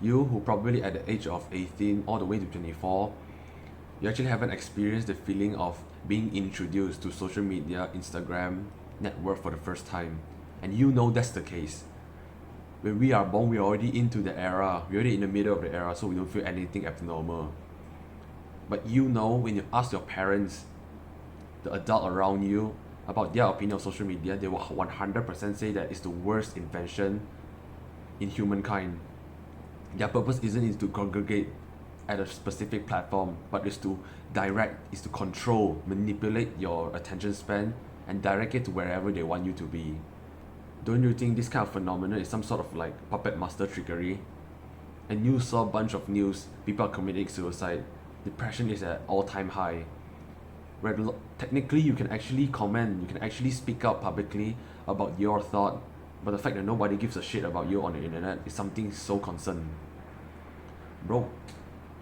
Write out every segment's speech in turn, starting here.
You who probably at the age of 18 all the way to 24, you actually haven't experienced the feeling of being introduced to social media, Instagram, network for the first time. And you know that's the case. When we are born, we're already into the era, we're already in the middle of the era, so we don't feel anything abnormal. But you know, when you ask your parents, the adult around you, about their opinion of social media, they will 100% say that it's the worst invention in humankind. Their purpose isn't to congregate at a specific platform, but is to direct, is to control, manipulate your attention span and direct it to wherever they want you to be. Don't you think this kind of phenomenon is some sort of like puppet master trickery? And you saw a bunch of news, people are committing suicide, depression is at all-time high. Where technically you can actually comment, you can actually speak out publicly about your thought, but the fact that nobody gives a shit about you on the internet is something so concerned. Bro,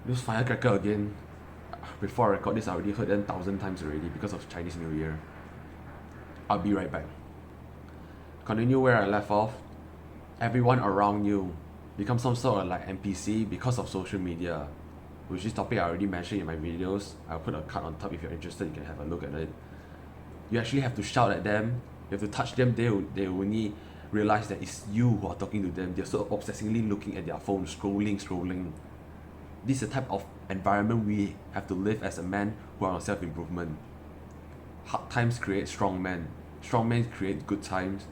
use firecracker again. Before I record this, I already heard them 1,000 times already because of Chinese New Year. I'll be right back. Continue where I left off. Everyone around you becomes some sort of like NPC because of social media, which is topic I already mentioned in my videos. I'll put a card on top if you're interested, you can have a look at it. You actually have to shout at them, you have to touch them, they only realize that it's you who are talking to them. They're so obsessively looking at their phone, scrolling. This is the type of environment we have to live as a man who are on self-improvement. Hard times create strong men create good times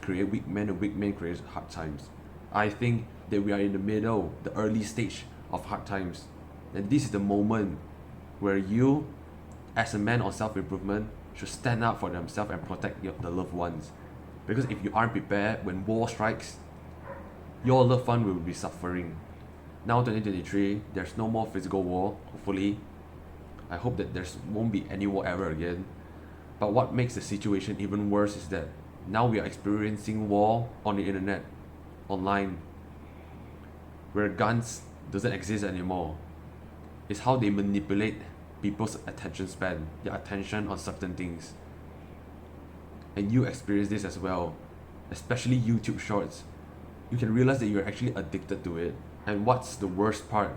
create weak men, and weak men create hard times. I think that we are in the middle, the early stage of hard times. And this is the moment where you, as a man on self-improvement, should stand up for themselves and protect the loved ones. Because if you aren't prepared, when war strikes, your loved one will be suffering. Now 2023, there's no more physical war, hopefully. I hope that there won't be any war ever again. But what makes the situation even worse is that now we are experiencing war on the internet, online, where guns doesn't exist anymore. It's how they manipulate people's attention span, their attention on certain things. And you experience this as well, especially YouTube shorts. You can realize that you're actually addicted to it. And what's the worst part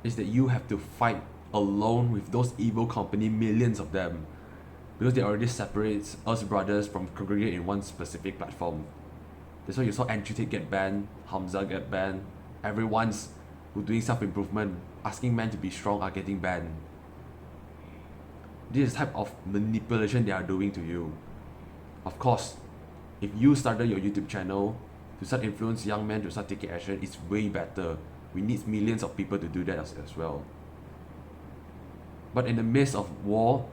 is that you have to fight alone with those evil company, millions of them, because they already separates us brothers from congregate in one specific platform. That's why you saw Entry get banned, Hamza get banned, everyone's who doing self-improvement, asking men to be strong are getting banned. This is the type of manipulation they are doing to you. Of course, if you started your YouTube channel to start influence young men to start taking action, it's way better. We need millions of people to do that as well. But in the midst of war,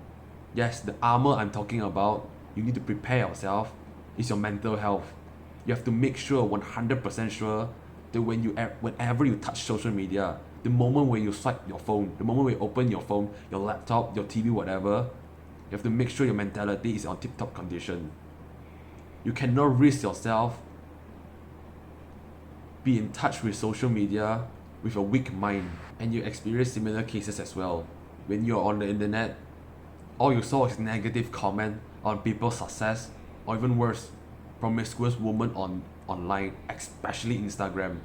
yes, the armor I'm talking about, you need to prepare yourself, is your mental health. You have to make sure, 100% sure, that whenever you touch social media, the moment where you swipe your phone, the moment where you open your phone, your laptop, your TV, whatever, you have to make sure your mentality is on tip-top condition. You cannot risk yourself be in touch with social media with a weak mind. And you experience similar cases as well. When you're on the internet, all you saw is negative comment on people's success, or even worse, promiscuous women online, especially Instagram.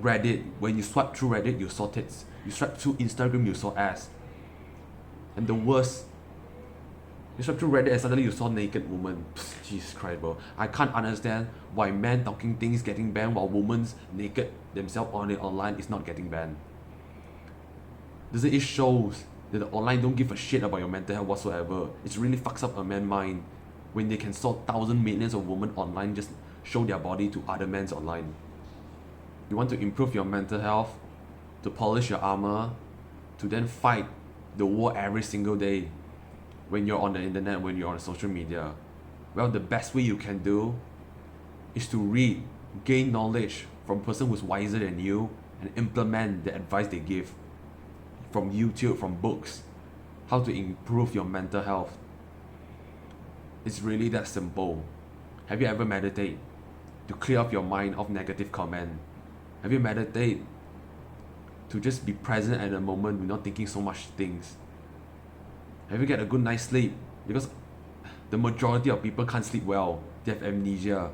Reddit, when you swipe through Reddit, you saw tits. You swipe through Instagram, you saw ass. And the worst, you swipe through Reddit and suddenly you saw naked woman. Jesus Christ, bro. I can't understand why men talking things getting banned while women's naked themselves on it online is not getting banned. Doesn't it shows that the online don't give a shit about your mental health whatsoever? It really fucks up a man's mind when they can saw thousands, millions of women online just show their body to other men's online. You want to improve your mental health, to polish your armor, to then fight the war every single day when you're on the internet, when you're on social media. Well, the best way you can do is to read, gain knowledge from a person who's wiser than you, and implement the advice they give from YouTube, from books, how to improve your mental health. It's really that simple. Have you ever meditated to clear up your mind of negative comment? Have you meditated to just be present at the moment without thinking so much things? Have you get a good night's sleep? Because the majority of people can't sleep well. They have amnesia.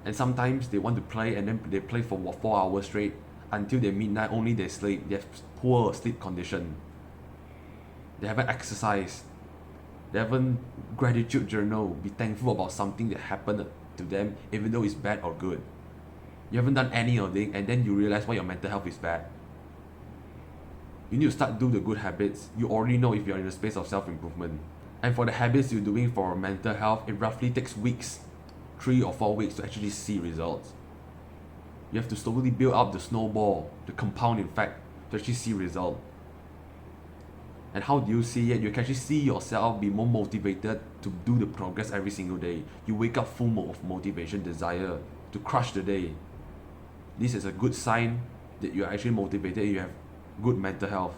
And sometimes they want to play and then they play for 4 hours straight until they midnight, only they sleep. They have poor sleep condition. They haven't exercised. They haven't gratitude journal, be thankful about something that happened to them, even though it's bad or good. You haven't done any of it, and then you realize why your mental health is bad. You need to start do the good habits. You already know if you're in a space of self-improvement. And for the habits you're doing for mental health, it roughly takes weeks, 3 or 4 weeks to actually see results. You have to slowly build up the snowball, the compound effect, to actually see result. And how do you see it? You can actually see yourself be more motivated to do the progress every single day. You wake up full of motivation, desire to crush the day. This is a good sign that you're actually motivated, you have good mental health.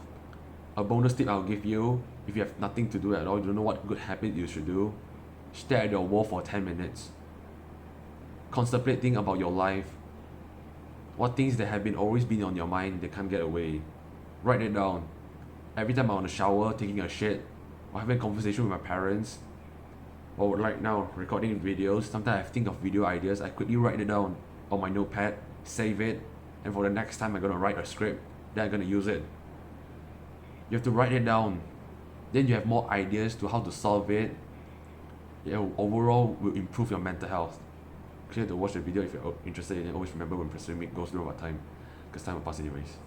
A bonus tip I'll give you, if you have nothing to do at all, you don't know what good habit you should do, stare at your wall for 10 minutes. Contemplating about your life. What things that have always been on your mind that can't get away. Write it down. Every time I'm on the shower, taking a shit, or having a conversation with my parents, or right now, recording videos, sometimes I think of video ideas, I quickly write it down on my notepad, save it, and for the next time I'm going to write a script, then I'm going to use it. You have to write it down. Then you have more ideas to how to solve it. It overall will improve your mental health. Clear to watch the video if you're interested in it. Always remember when pursuing it goes through over time, because time will pass anyways.